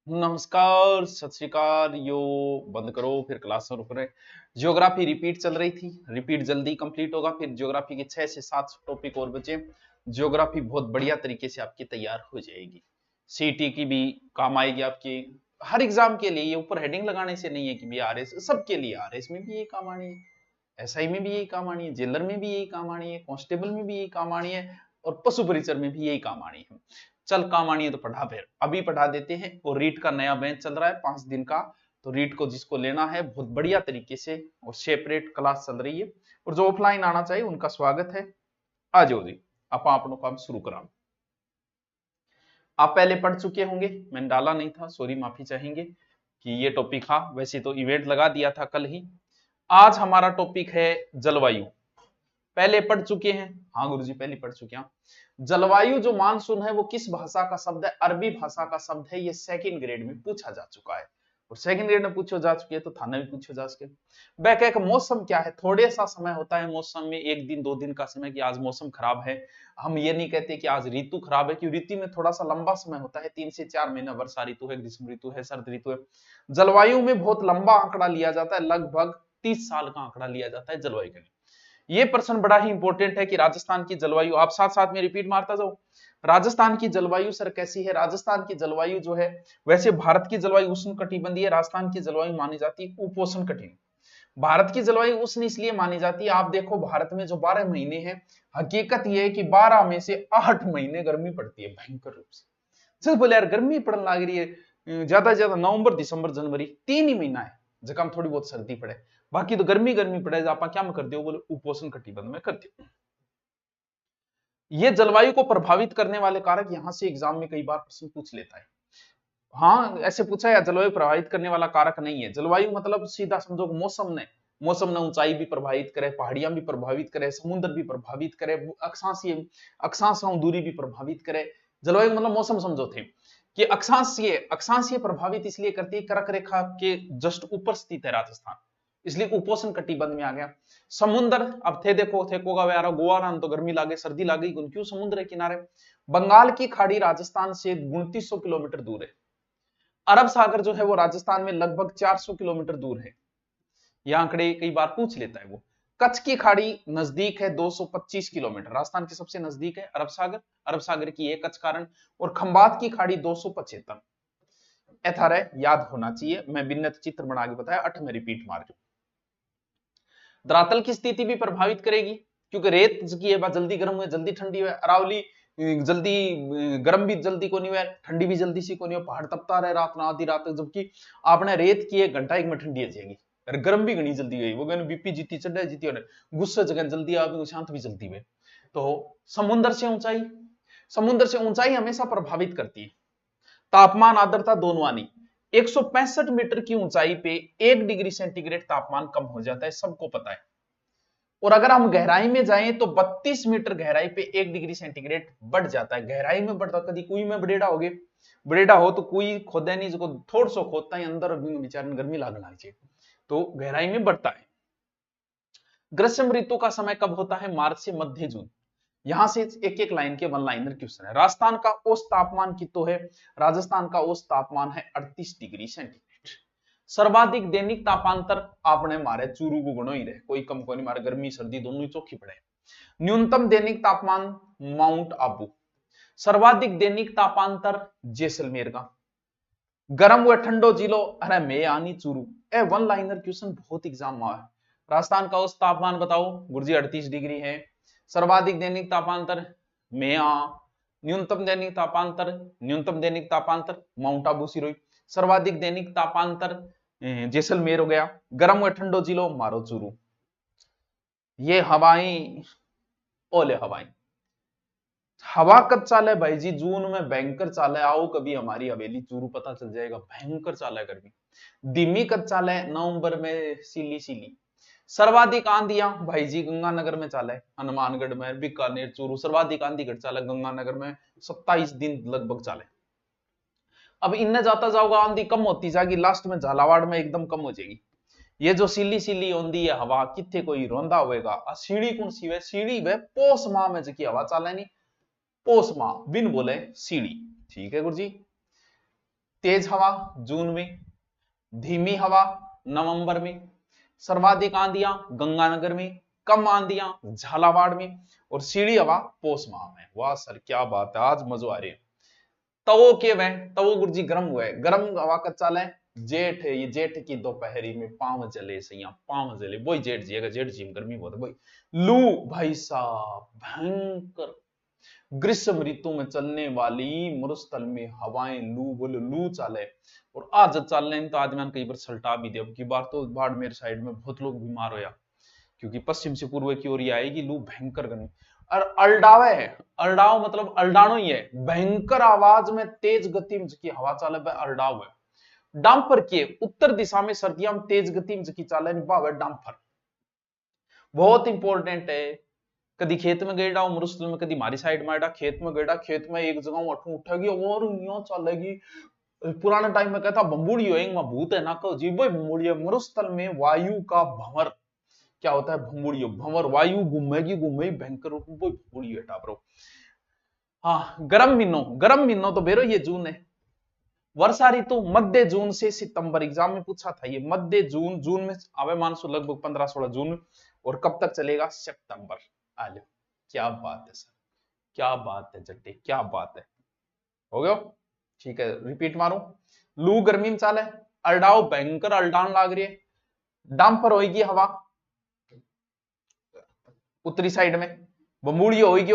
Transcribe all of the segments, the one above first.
नमस्कार, सत श्री अकाल। यो बंद करो, फिर क्लास शुरू करें। ज्योग्राफी रिपीट चल रही थी। रिपीट जल्दी कंप्लीट होगा, फिर ज्योग्राफी के 6 से 7 टॉपिक और बचे। ज्योग्राफी बहुत बढ़िया तरीके से आपकी तैयार हो जाएगी। सीटी की भी काम आएगी आपकी। हर एग्जाम के लिए ये ऊपर हेडिंग लगाने से नहीं है कि भी आरएस सबके लिए, आरएस में भी यही काम आनी है, एसआई में भी यही काम आनी है, जेलर में भी यही काम आनी है, कांस्टेबल में भी यही काम आनी है और पशु परिचर में भी यही काम आनी है। चल काम आनी है तो पढ़ा, फिर अभी पढ़ा देते हैं। और रीट का नया बैच चल रहा है 5 दिन का। तो रीट को जिसको लेना है बहुत बढ़िया तरीके से, और सेपरेट क्लास चल रही है। और जो ऑफलाइन आना चाहिए उनका स्वागत है। आ जाओ जी, आप अपनों काम शुरू करा। आप पहले पढ़ चुके होंगे, मैंने डाला नहीं था, सॉरी, माफी चाहेंगे कि ये टॉपिक, हाँ वैसे तो इवेंट लगा दिया था कल ही। आज हमारा टॉपिक है जलवायु। पहले पढ़ चुके हैं? हाँ गुरुजी पहले पढ़ चुके हैं। जलवायु जो मानसून है वो किस भाषा का शब्द है? अरबी भाषा का शब्द है। ये सेकंड ग्रेड में पूछा जा चुका है, और सेकंड ग्रेड में पूछो जा चुके हैं तो थाना भी पूछो जा सके। बैक एक मौसम क्या है? थोड़े सा समय होता है मौसम में, एक दिन दो दिन का समय, कि आज मौसम खराब है। हम ये नहीं कहते कि आज ऋतु खराब है, क्योंकि ऋतु में थोड़ा सा लंबा समय होता है, 3 से 4 महीना। वर्षा ऋतु है, ग्रीष्म ऋतु है, शरद ऋतु है। जलवायु में बहुत लंबा आंकड़ा लिया जाता है, लगभग 30 साल का आंकड़ा लिया जाता है जलवायु के लिए। ये प्रश्न बड़ा ही इंपॉर्टेंट है कि राजस्थान की जलवायु, आप साथ साथ में रिपीट मारता जाओ। राजस्थान की जलवायु सर कैसी है? राजस्थान की जलवायु जो है, वैसे भारत की जलवायु उष्ण कटिबंधीय है, राजस्थान की जलवायु मानी जाती है उपोष्ण कटिबंधीय। भारत की जलवायु उष्ण इसलिए मानी जाती है, आप देखो भारत में जो 12 महीने हैं, हकीकत ये है कि 12 में से 8 महीने गर्मी पड़ती है भयंकर रूप से। चल बोले यार गर्मी पड़ने लग रही है, ज्यादा से ज्यादा नवंबर दिसंबर जनवरी 3 ही महीना है जब थोड़ी बहुत सर्दी पड़े, बाकी तो गर्मी गर्मी पड़े। आप क्या में करते हो? बोले उपोषण कटिबंध में करते हो। ये जलवायु को प्रभावित करने वाले कारक, यहां से एग्जाम में कई बार प्रश्न पूछ लेता है। हाँ ऐसे पूछा है, जलवायु प्रभावित करने वाला कारक नहीं है। जलवायु मतलब सीधा समझो मौसम ने ऊंचाई भी प्रभावित करे, पहाड़ियां भी प्रभावित करे, समुद्र भी प्रभावित करे, अक्षांशीय दूरी भी प्रभावित करे। जलवायु मतलब मौसम समझो थे कि अक्षांशीय प्रभावित इसलिए करती है, कर्क रेखा के जस्ट ऊपर स्थित है राजस्थान, इसलिए उपोषण कटिबंध में आ गया। समुद्र, अब थे देखो थे को गोवा नाम तो गर्मी लागे सर्दी लागे, क्यों समुद्र के किनारे। बंगाल की खाड़ी राजस्थान से 2900 किलोमीटर दूर है। अरब सागर जो है वो राजस्थान में लगभग 400 किलोमीटर दूर है। यह आंकड़े कई बार पूछ लेता है वो। कच्छ की खाड़ी नजदीक है 225 किलोमीटर, राजस्थान के सबसे नजदीक है अरब सागर की है कच्छ कारण। और खंबात की खाड़ी 275। एथर है, याद होना चाहिए, मैं बिन्नत चित्र बना के बताया, 8 में रिपीट मार दो। धरातल की स्थिति भी प्रभावित करेगी, क्योंकि रेत की है जल्दी गर्म हुए जल्दी ठंडी हुए, अरावली जल्दी गर्म भी जल्दी को नहीं हुआ, ठंडी भी जल्दी सी को नहीं हुआ, पहाड़ तपता रहे रात ना आधी रात तक, जबकि आपने रेत की 1 घंटा 1 में ठंडी आ जाएगी। और गर्म भी घनी जल्दी गई, वो कहने बीपी जीती चढ़े जीती होने, गुस्से जगह जल्दी आ शांत भी जल्दी हुए। तो समुद्र से ऊंचाई हमेशा प्रभावित करती है। तापमान आर्द्रता दोनों आनी। 165 मीटर की ऊंचाई पे 1 डिग्री सेंटीग्रेड तापमान कम हो जाता है, सबको पता है। और अगर हम गहराई में जाएं तो 32 मीटर गहराई पे 1 डिग्री सेंटीग्रेड बढ़ जाता है। गहराई में बढ़ता, कभी कुएं में बड़ेड़ा हो गए, बड़ेड़ा हो तो कुएं खोदे नहीं, जो थोड़ा सो खोदता है अंदर बेचारे गर्मी लागने लग जाए, तो गहराई में बढ़ता है। ग्रीष्म ऋतु का समय कब होता है? मार्च से मध्य जून। यहां से एक एक लाइन के वन लाइनर क्वेश्चन है। राजस्थान का औसत तापमान कितना है? राजस्थान का औसत तापमान है 38 डिग्री सेंटीग्रेड। सर्वाधिक दैनिक तापांतर आपने मारे चूरू को गुणो ही रहे, कोई कम को नहीं मारे, गर्मी सर्दी दोनों ही चौखी पड़े। न्यूनतम दैनिक तापमान माउंट आबू। सर्वाधिक दैनिक तापांतर जैसलमेर का। गर्म व ठंडो जिलो, अरे मैं आनी चूरू। ए वन लाइनर क्वेश्चन बहुत एग्जाम में है। राजस्थान का औसत तापमान बताओ गुरुजी? 38 डिग्री है। सर्वाधिक दैनिक तापांतर में न्यूनतम दैनिक तापांतर माउंट आबू सिरोही। सर्वाधिक दैनिक तापांतर जैसलमेर हो गया। गर्म व ठंडो जिलो मारो चूरू। ये हवाएं, ओले हवाएं, हवा कब चाले भाई जी? जून में भयंकर चाले, आओ कभी हमारी हवेली चूरू, पता चल जाएगा, भयंकर चाले गर्मी। दिमी कब चाले? नवंबर में सीली सीली। सर्वाधिक आंधियां भाई जी गंगानगर में चाले, हनुमानगढ़ में, बीकानेर, चूरू, सर्वाधिक आंधी घट चाले गंगानगर में, 27 दिन लगभग चाले। अब इनने जाता जाओगा आंधी कम होती जाएगी, लास्ट में झालावाड़ में एकदम कम हो जाएगी। ये जो सीली सीली आंधी है हवा, कितने कोई रोंदा होएगा। सीढ़ी कौन सी है? सीढ़ी वे पोस माह में जकी हवा चाले नहीं, पोस माह बिन बोले सीढ़ी। ठीक है गुरु जी। तेज हवा जून में, धीमी हवा नवंबर में, सर्वाधिक आंधियां गंगानगर में, कम आंधियां झालावाड़ में, और सीढ़ी हवा पोष माह में। वाह सर क्या बात है, आज मजा आ रही है। तवो के वह तवो गुरुजी गर्म हुए, गर्म हवा का चाल है जेठ है, ये जेठ की दोपहरी में पांव जले सैया, पांव जले, वही जेठ जी, जेठ जी में गर्मी बहुत है वही। लू भाई साहब भयंकर, ग्रीष्म ऋतु में चलने वाली मरुस्थल में हवाएं, लू बोले लू चाले, और आज चाल रहे तो आज मैंने कई बार सल्टा भी दिया, की बार तो बाड़मेर साइड में बहुत लोग बीमार होया, क्योंकि पश्चिम से पूर्व की ओर आएगी लू, भयंकर गर्मी। और अल्डावे है, अल्डाव मतलब अल्डाणो ही है, भयंकर आवाज में तेज गति में की हवा चाले अल्डाव है। डांफर के उत्तर दिशा में सर्दियों में तेज गति में की चाले है डांफर, बहुत इंपॉर्टेंट है। कभी खेत में गएडा मरुस्थल में, कभी हमारी साइड में खेत में गएडा, खेत में एक जगह अठू उठेगी और यूं चलेगी। पुराने टाइम में कहता बम्बुड़ी होएंगे भूत है ना कहो जी, वो बम्बुड़ी मरुस्थल में वायु का भंवर क्या होता है, भंबुड़ी भंवर, वायु घूमेगी घूमेगी भयंकर रूप में, वो भंबुड़ी है टापरो। हाँ गर्म महीनों तो बेरो ये जून है। वर्षा ऋतु मध्य जून से सितंबर, एग्जाम में पूछा था ये, मध्य जून, जून में आवे मानसून लगभग 15-16 जून में, और कब तक चलेगा, सितंबर। आ लो, क्या बात है सर, क्या बात है जट्टी, क्या बात है, हो गया ठीक है। रिपीट मारू, लू गर्मी में चाले, अल्डाव भयंकर अल्डान लाग रही है, डांपर होगी हवा उत्तरी साइड में, बमूड़ियो होगी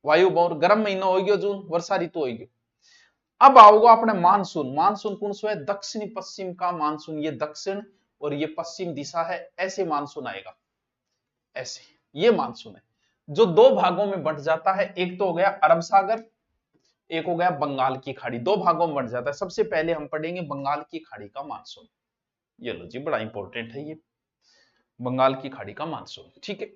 वायु बहुत, गर्म महीना होगी जून, वर्षा ऋतु होगी। अब आओगे अपने मानसून, मानसून कौन सा है, दक्षिणी पश्चिम का मानसून, ये दक्षिण और ये पश्चिम दिशा है, ऐसे मानसून आएगा, ऐसे ये मानसून है जो दो भागों में बंट जाता है, एक तो हो गया अरब सागर, एक हो गया बंगाल की खाड़ी, दो भागों में बंट जाता है। सबसे पहले हम पढ़ेंगे बंगाल की खाड़ी का मानसून, ये लो जी बड़ा इंपॉर्टेंट है ये बंगाल की खाड़ी का मानसून, ठीक है।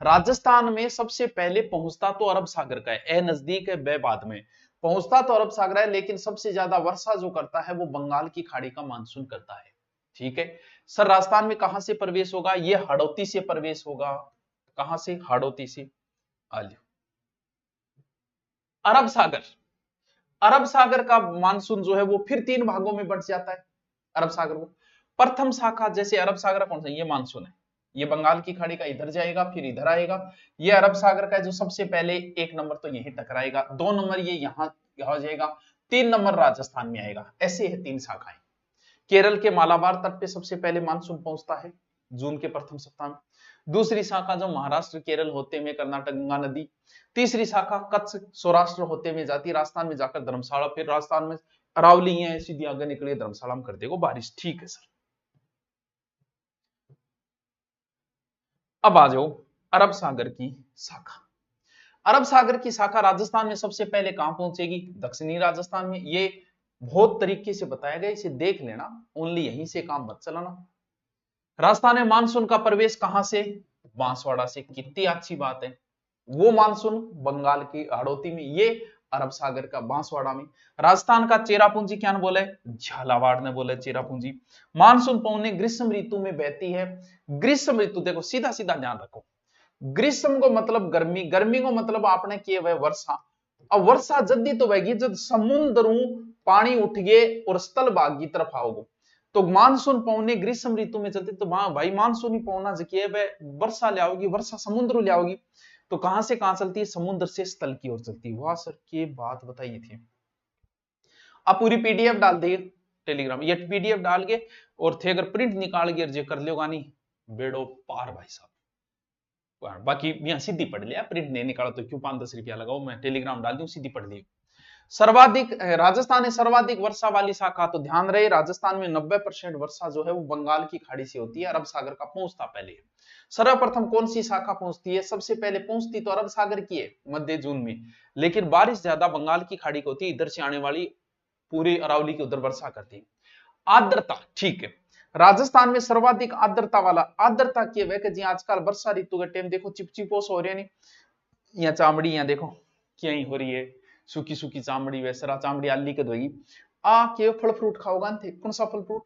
राजस्थान में सबसे पहले पहुंचता तो अरब सागर का है, ए नजदीक है बे बाद में, पहुंचता तो अरब सागर है, लेकिन सबसे ज्यादा वर्षा जो करता है वो बंगाल की खाड़ी का मानसून करता है, ठीक है। सर राजस्थान में कहां से प्रवेश होगा, ये हाड़ौती से प्रवेश होगा, कहां से, हाड़ौती से। आलियो अरब सागर, अरब सागर का मानसून जो है वो फिर तीन भागों में बंट जाता है अरब सागर को। प्रथम शाखा, जैसे अरब सागर कौन सा, ये मानसून है, ये बंगाल की खाड़ी का इधर जाएगा फिर इधर आएगा, ये अरब सागर का जो सबसे पहले एक नंबर तो यही टकराएगा, 2 नंबर ये यहां जाएगा, 3 नंबर राजस्थान में आएगा, ऐसे है 3 शाखाएं। केरल के मालाबार तट पे सबसे पहले मानसून पहुंचता है जून के प्रथम सप्ताह में, दूसरी शाखा जो महाराष्ट्र केरल होते हुए कर्नाटक गंगा नदी, तीसरी शाखा कच्छ सौराष्ट्र होते हुए जाती है राजस्थान में जाकर धर्मशाला, फिर राजस्थान में अरावली है सीधी आगे निकली धर्मशाला में कर देगा बारिश, ठीक है सर। अब आ जाओ अरब सागर की शाखा, अरब सागर की शाखा राजस्थान में सबसे पहले कहां पहुंचेगी, दक्षिणी राजस्थान में, ये बहुत तरीके से बताया गया, इसे देख लेना, ओनली यहीं से काम मत चलाना। राजस्थान में मानसून का प्रवेश कहां से, बांसवाड़ा से, कितनी अच्छी बात है, वो मानसून बंगाल की हाड़ौती में, ये अरब सागर का बांसवाड़ा में। राजस्थान का चेरापूंजी क्या बोले, झालावाड़ ने बोले चेरापूंजी। मानसून पौने ग्रीष्म ऋतु में बहती है, ग्रीष्म ऋतु देखो सीधा सीधा ध्यान रखो, ग्रीष्म को मतलब गर्मी, गर्मी को मतलब आपने किए हुए वर्षा, अब वर्षा जल्दी तो बहेगी जब समुद्रों पानी उठ गए और स्थल भाग की तरफ आओगे, तो मानसून पौने ग्रीष्म ऋतु में चलती, तो भाई मानसून ही पौना जकिए वर्षा ले आओगी, वर्षा समुद्र ले आओगी, तो कहां से कहां चलती है, समुद्र से स्थल की ओर चलती है। वाह सर ये बात बताई थी, आप पूरी पीडीएफ डाल दिए टेलीग्राम, ये पीडीएफ डाल के और थे अगर प्रिंट निकाल के जो कर लो गानी बेड़ो पार भाई साहब, बाकी यहाँ सीधी पढ़ लिया, प्रिंट नहीं निकाला तो क्यों 5-10 रुपया लगाओ, मैं टेलीग्राम डाल दूं सीधी पढ़ ली। सर्वाधिक राजस्थान है सर्वाधिक वर्षा वाली शाखा, तो ध्यान रहे राजस्थान में 90% वर्षा जो है वो बंगाल की खाड़ी से होती है, अरब सागर का पहुंचता पहले है। सर्वप्रथम कौन सी शाखा पहुंचती है, सबसे पहले पहुंचती तो अरब सागर की है मध्य जून में, लेकिन बारिश ज्यादा बंगाल की खाड़ी की होती है, इधर से आने वाली पूरी अरावली की उधर वर्षा करती है। आर्द्रता, ठीक है, राजस्थान में सर्वाधिक आर्द्रता वाला, आर्द्रता की वह जी आजकल वर्षा ऋतु के टाइम देखो चिपचिपोस हो रही है, नहीं या चामड़ी यहाँ देखो क्या ही हो रही है, सूखी सूखी चामड़ी, वैसरा चामड़ी आली के धोगी आ के फल फ्रूट खाओगा थे, कौन सा फल फ्रूट,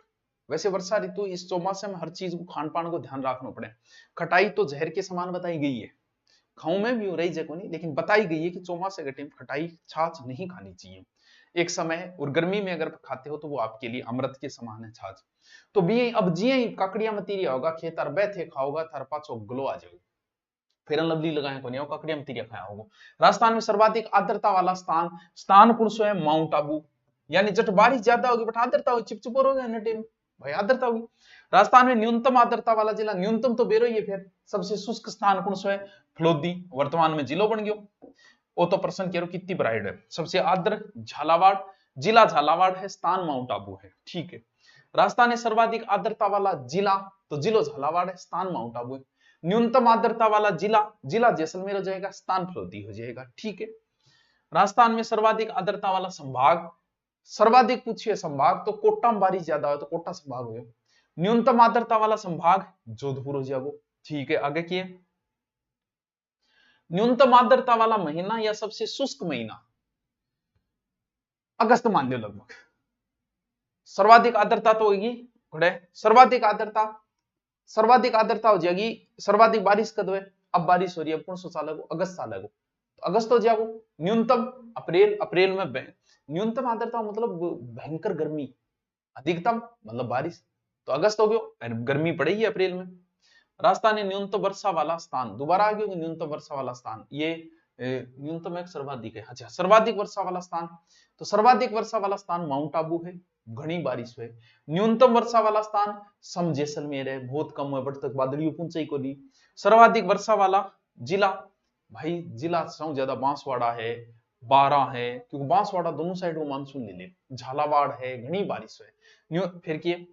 वैसे वर्षा ऋतु इस चौमासे में हर चीज को खान पान को ध्यान रखना पड़े, खटाई तो जहर के समान बताई गई है, खाऊं में भी हो रही जगह नहीं, लेकिन बताई गई है कि चौमासे के टाइम खटाई छाछ नहीं खानी चाहिए, एक समय है, और गर्मी में अगर खाते हो तो वो आपके लिए अमृत के समान है, छाछ। तो भी अब जिये काकड़िया मतीरिया होगा खेतर बैठे खाओगा थार पाछो ग्लो आ जाओ, फेरन लवली लगाए को नहीं काकड़िया मतीरिया खाया होगा। राजस्थान में सर्वाधिक आर्द्रता वाला स्थान स्थान कौन सो है? माउंट आबू। यानी जब बारिश ज्यादा होगी बट आर्द्रता होगी, चिपचिप हो गया ना टाइम भाई, आर्द्रता होगी। राजस्थान में न्यूनतम आर्द्रता वाला जिला, न्यूनतम तो बेरो ही है, फिर सबसे शुष्क स्थान कौन सो है? फलोदी, वर्तमान में जिलो बन गयो। वो तो प्रश्न कह कितनी ब्राइड है। सबसे आर्द्र झालावाड़, जिला झालावाड़ है, स्थान माउंट आबू है, ठीक है। राजस्थान में सर्वाधिक आर्द्रता वाला जिला, तो जिलो झालावाड़ है, स्थान माउंट आबू है। न्यूनतम आर्द्रता वाला जिला, जिला जैसलमेर हो जाएगा, स्थान फलोदी हो जाएगा, ठीक है। राजस्थान में सर्वाधिक आर्द्रता वाला संभाग, सर्वाधिक पूछिए संभाग तो कोटा में बारिश ज्यादा हो तो कोटा संभाग हो गया। न्यूनतम आर्द्रता वाला संभाग जोधपुर हो जाएगा, ठीक है। आगे किए, न्यूनतम आर्द्रता वाला महीना या सबसे शुष्क महीना अगस्त मान लो लगभग। सर्वाधिक आर्द्रता तो होगी घोड़े, सर्वाधिक आर्द्रता हो जाएगी। सर्वाधिक बारिश कब है? अब बारिश हो रही है, कौन सा साल है? अगस्त साल है, तो अगस्त हो जाएगा। न्यूनतम अप्रैल, अप्रैल में न्यूनतम आर्द्रता मतलब भयंकर गर्मी, अधिकतम मतलब बारिश, तो अगस्त हो गया, गर्मी पड़ेगी अप्रैल में। राजस्थान में न्यूनतम वर्षा वाला स्थान, दोबारा आ गया न्यूनतम वर्षा वाला स्थान, ये न्यूनतम एक सर्वाधिक है, अच्छा सर्वाधिक वर्षा वाला स्थान, तो सर्वाधिक वर्षा वाला स्थान माउंट आबू है, घनी बारिश है। न्यूनतम वर्षा वाला स्थान सम जैसलमेर है, बहुत कम है, बट तक बादलियों पुंचई को दी। सर्वाधिक वर्षा वाला जिला, भाई जिला सबसे ज्यादा बांसवाड़ा है, 12 है, क्योंकि बांसवाड़ा दोनों साइड में मानसून ले ले, झालावाड़ है, घनी बारिश है। फिर किए,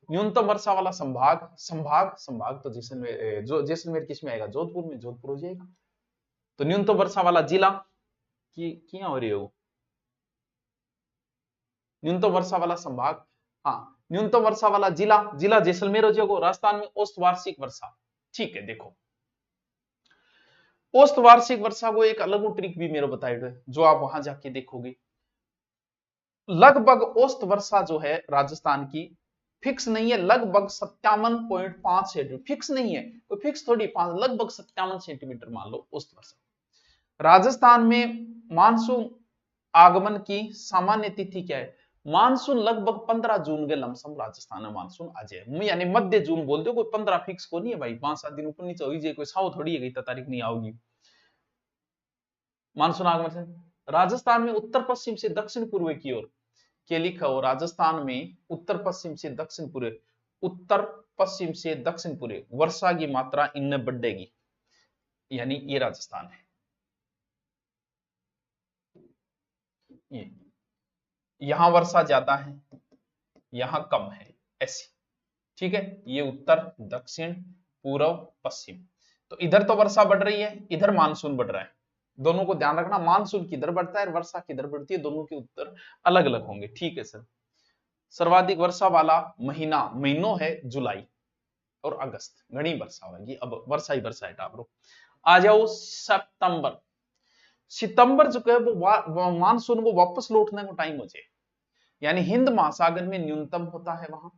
न्यूनतम वर्षा वाला संभाग, संभाग तो जैसलमेर, जो जैसलमेर किस में आएगा? जोधपुर में, जोधपुर हो जाएगा। तो न्यूनतम वर्षा वाला जिला की क्या हो रही है वो, न्यूनतम वर्षा वाला संभाग, हाँ न्यूनतम वर्षा वाला जिला, जिला जैसलमेर हो जाएगा। राजस्थान में औसत वार्षिक वर्षा, ठीक है। देखो औसत वार्षिक वर्षा को एक अलग ट्रिक भी मेरे बताए, जो आप वहां जाके देखोगे। लगभग औसत वर्षा जो है राजस्थान की फिक्स नहीं है, लगभग 57.5 सेंटीमीटर, फिक्स नहीं है, कोई फिक्स थोड़ी, लगभग 57 सेंटीमीटर मान लो औसत वर्षा। राजस्थान में मानसून आगमन की सामान्य तिथि क्या है? मानसून लगभग 15 जून के लमसम राजस्थान में मानसून आ जाए, यानी मध्य जून बोल दो, कोई 15 फिक्स को नहीं है भाई, 5-7 दिन ऊपर नीचे हो जाए, कोई साव थोड़ी है गई तारीख नहीं आओगी मानसून आगमन से। राजस्थान में उत्तर पश्चिम से दक्षिण पूर्व की ओर के लिखा हो, राजस्थान में उत्तर पश्चिम से दक्षिण पूर्व, उत्तर पश्चिम से दक्षिण पूर्व वर्षा की मात्रा इनमें बढ़ेगी, यानी ये राजस्थान है, ये यहां वर्षा ज्यादा है, यहां कम है, ऐसी, ठीक है। ये उत्तर दक्षिण पूर्व पश्चिम, तो इधर तो वर्षा बढ़ रही है, इधर मानसून बढ़ रहा है, दोनों को ध्यान रखना, मानसून किधर बढ़ता है और वर्षा किधर बढ़ती है, दोनों के उत्तर अलग अलग होंगे, ठीक है सर। सर्वाधिक वर्षा वाला महीनों है जुलाई और अगस्त, घनी वर्षा होगी, अब वर्षा ही वर्षा है टाबरो। आ जाओ सितंबर, सितंबर जो है वो मानसून को वापस लौटने का टाइम हो जाए, यानी हिंद महासागर में न्यूनतम होता है वहां,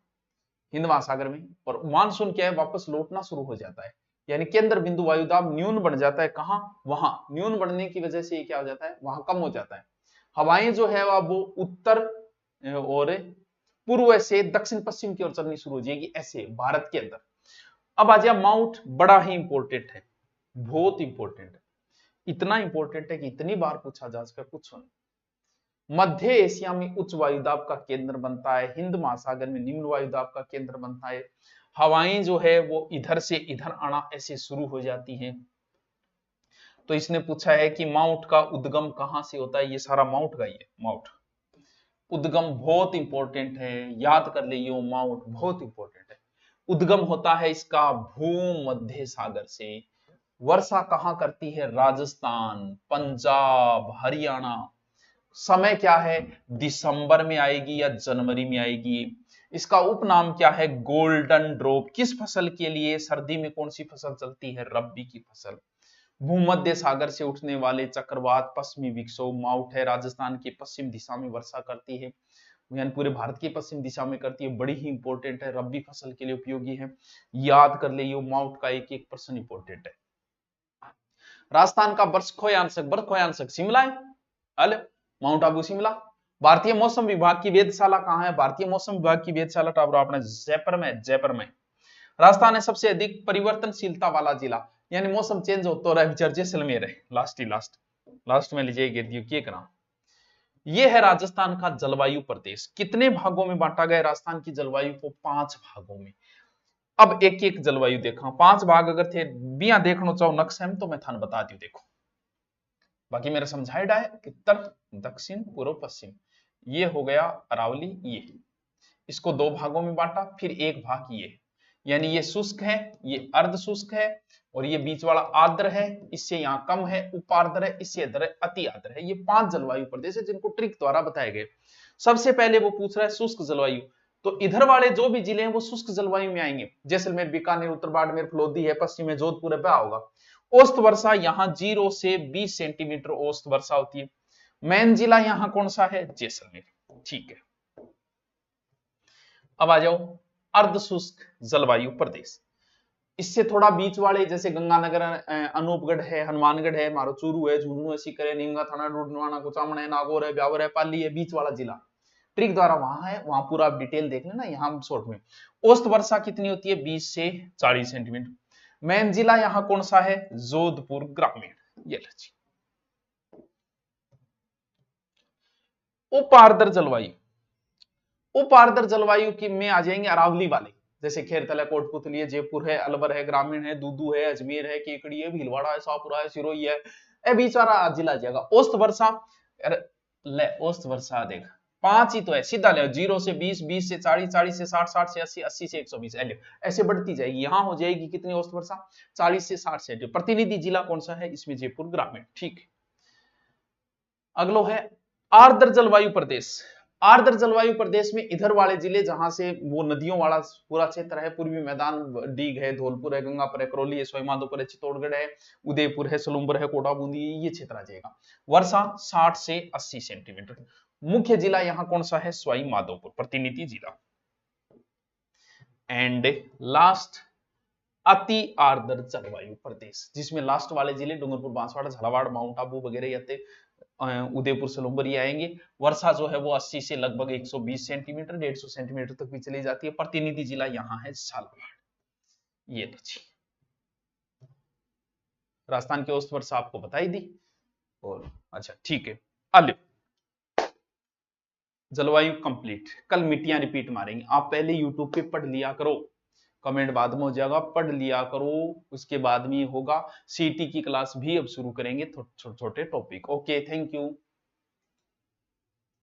हिंद महासागर में, और मानसून क्या है वापस लौटना शुरू हो जाता है, यानी केंद्र बिंदु वायुदाब न्यून बढ़ जाता है, कहां? वहां, न्यून बढ़ने की वजह से ये क्या हो जाता है, वहां कम हो जाता है। हवाएं जो है वो उत्तर और पूर्व से दक्षिण पश्चिम की ओर चलनी शुरू हो जाएगी, ऐसे भारत के अंदर। अब आ जाए माउंट, बड़ा ही इंपॉर्टेंट है, बहुत इंपॉर्टेंट है, इतना इंपॉर्टेंट है कि इतनी बार पूछा जा सका, कुछ सुन। मध्य एशिया में उच्च वायुदाब का केंद्र बनता है, हिंद महासागर में निम्न वायुदाब का केंद्र बनता है, हवाएं जो है वो इधर से इधर आना ऐसे शुरू हो जाती हैं। तो इसने पूछा है कि माउंट का उद्गम कहां से होता है, ये सारा माउंट का ही है, माउंट उद्गम बहुत इंपॉर्टेंट है, याद कर लीजिए, माउंट बहुत इंपॉर्टेंट है। उद्गम होता है इसका भूमध्य सागर से। वर्षा कहां करती है? राजस्थान, पंजाब, हरियाणा। समय क्या है? दिसंबर में आएगी या जनवरी में आएगी। इसका उपनाम क्या है? Golden drop. किस फसल के लिए? सर्दी में कौन सी फसल चलती है? रब्बी की फसल। भूमध्य सागर से उठने वाले चक्रवात पश्चिमी विक्षोभ माउंट है, राजस्थान की पश्चिम दिशा में वर्षा करती है, यानी पूरे भारत की पश्चिम दिशा में करती है, बड़ी ही इंपॉर्टेंट है, रब्बी फसल के लिए उपयोगी है, याद कर ले, ये माउंट का एक एक पर्सन इंपॉर्टेंट है। राजस्थान का बर्फ खोयांशक शिमला है, अल माउंट आबू शिमला। भारतीय मौसम विभाग की वेधशाला कहाँ है? भारतीय मौसम विभाग की वेधशाला टावर आपने जयपुर में, जयपुर में। राजस्थान है सबसे अधिक परिवर्तनशीलता वाला जिला, यानी मौसम चेंज होता रहा है, जैसलमेर है, लास्ट में लीजिए क्या करा। ये है राजस्थान का जलवायु प्रदेश। कितने भागों में बांटा गया राजस्थान की जलवायु को? 5 भागों में। अब एक एक जलवायु देखा, 5 भाग अगर थे बिया देखना चाहो नक्शे में तो मैं थान बता दी, देखो बाकी मेरा समझाइडा है उत्तर दक्षिण पूर्व पश्चिम। ये हो गया अरावली, ये इसको 2 भागों में बांटा, फिर एक भाग ये, यानी ये शुष्क है, ये अर्ध शुष्क है, और ये बीच वाला आर्द्र है, इससे यहाँ कम है, उपार्द्र है, इससे इधर अति आर्द्र है। ये 5 जलवायु प्रदेश है जिनको ट्रिक द्वारा बताए गए। सबसे पहले वो पूछ रहा है शुष्क जलवायु, तो इधर वाले जो भी जिले हैं वो शुष्क जलवायु में आएंगे। जैसलमेर, बीकानेर, उत्तर बाड़मेर, फलोदी है, पश्चिम में जोधपुर है, क्या होगा? औसत वर्षा यहाँ 0 से 20 सेंटीमीटर औसत वर्षा होती है। मेन जिला यहाँ कौन सा है? जैसलमेर, ठीक है। अब आ जाओ अर्ध शुष्क जलवायु प्रदेश। इससे थोड़ा बीच वाले जैसे गंगानगर, अनूपगढ़ है, हनुमानगढ़ है, मारो चूरू है, झुंझुनू है, सीकर है, नीमगा, थाना, डुडवाना, कुचामण है, नागौर है, ब्यावर है, पाली है, बीच वाला जिला ट्रिक द्वारा वहां है, वहां पूरा आप डिटेल देख लेना। यहाँ शॉर्ट में औसत वर्षा कितनी होती है? 20 से 40 सेंटीमीटर। मेन जिला यहाँ कौन सा है? जोधपुर ग्रामीण। ये लीजिए। उपार्द्र जलवायु, उपार्द्र जलवायु की में आ जाएंगे अरावली वाले, जैसे खेरतला, कोटपुतली है, जयपुर है, अलवर है, ग्रामीण है, दूदू है, अजमेर है, केकड़ी है, भीलवाड़ा है, शाहपुरा है, सिरोही है, ए बीच वाला जिला जाएगा। औसत वर्षा, ले औसत वर्षा देख 5 ही तो है, सीधा ले 0 से 20, 20 से 40, 40 से 60, 60 से 80, 80 से 120, ऐसे बढ़ती जाएगी। यहां हो जाएगी कितनी औसत वर्षा? 40 से 60 सेंटीमीटर। प्रतिनिधि जिला कौन सा है इसमें? जयपुर ग्रामीण, ठीक है। अगलो है आर्द्र जलवायु प्रदेश। आर्द्र जलवायु प्रदेश में इधर वाले जिले जहां से वो नदियों वाला पूरा क्षेत्र है, पूर्वी मैदान, डीग है, धौलपुर है, गंगापुर है, करौली है, सोईमाधोपुर है, चित्तौड़गढ़ है, उदयपुर है, सलूम्बर है, कोटा बूंदी, ये क्षेत्र आ जाएगा। वर्षा 60 से 80 सेंटीमीटर। मुख्य जिला यहाँ कौन सा है? सवाई माधोपुर, प्रतिनिधि जिला। एंड लास्ट अति आर्द्र जलवायु प्रदेश, जिसमें लास्ट वाले जिले डूंगरपुर, बांसवाड़ा, झालावाड़, माउंट आबू वगैरह आते, उदयपुर, सलूम्बर ये आएंगे। वर्षा जो है वो 80 से लगभग 120 सेंटीमीटर, 150 सेंटीमीटर तक भी चली जाती है। प्रतिनिधि जिला यहाँ है झालावाड़। ये लीजिए, राजस्थान की औसत वर्षा आपको बताई दी। और अच्छा ठीक है, अल्यो जलवायु कंप्लीट। कल मिट्टियां रिपीट मारेंगे, आप पहले यूट्यूब पे पढ़ लिया करो, कमेंट बाद में हो जाएगा, पढ़ लिया करो, उसके बाद में होगा। सीटी की क्लास भी अब शुरू करेंगे, छोटे छोटे टॉपिक। Okay, thank you.